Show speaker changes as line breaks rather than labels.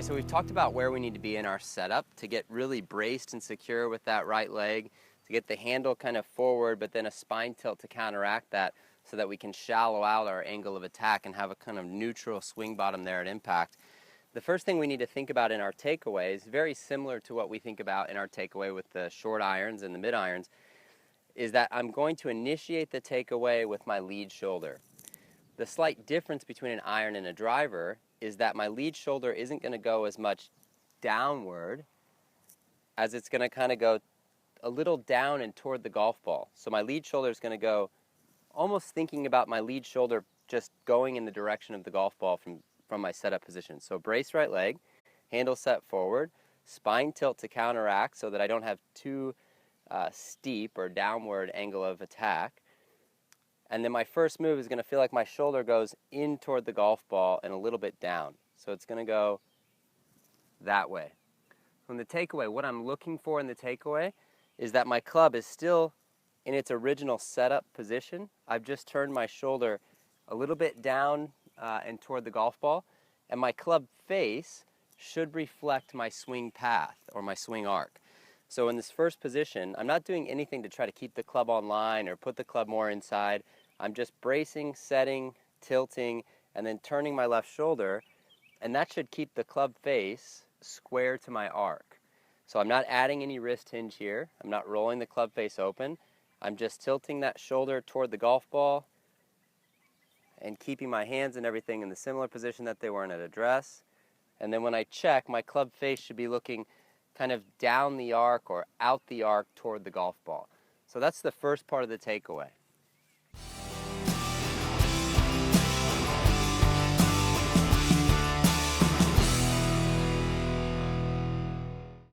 Okay, so we've talked about where we need to be in our setup to get really braced and secure with that right leg, to get the handle kind of forward, but then a spine tilt to counteract that so that we can shallow out our angle of attack and have a kind of neutral swing bottom there at impact. The first thing we need to think about in our takeaway is very similar to what we think about in our takeaway with the short irons and the mid irons, is that I'm going to initiate the takeaway with my lead shoulder. The slight difference between an iron and a driver is that my lead shoulder isn't going to go as much downward as it's going to kind of go a little down and toward the golf ball. So my lead shoulder is going to go almost thinking about my lead shoulder just going in the direction of the golf ball from my setup position. So brace right leg, handle set forward, spine tilt to counteract so that I don't have too steep or downward angle of attack. And then my first move is going to feel like my shoulder goes in toward the golf ball and a little bit down. So it's going to go that way. From the takeaway, what I'm looking for in the takeaway is that my club is still in its original setup position. I've just turned my shoulder a little bit down and toward the golf ball, and my club face should reflect my swing path or my swing arc. So in this first position, I'm not doing anything to try to keep the club on line or put the club more inside. I'm just bracing, setting, tilting, and then turning my left shoulder, and that should keep the club face square to my arc. So I'm not adding any wrist hinge here. I'm not rolling the club face open. I'm just tilting that shoulder toward the golf ball and keeping my hands and everything in the similar position that they were in at address. And then when I check, my club face should be looking kind of down the arc or out the arc toward the golf ball. So that's the first part of the takeaway.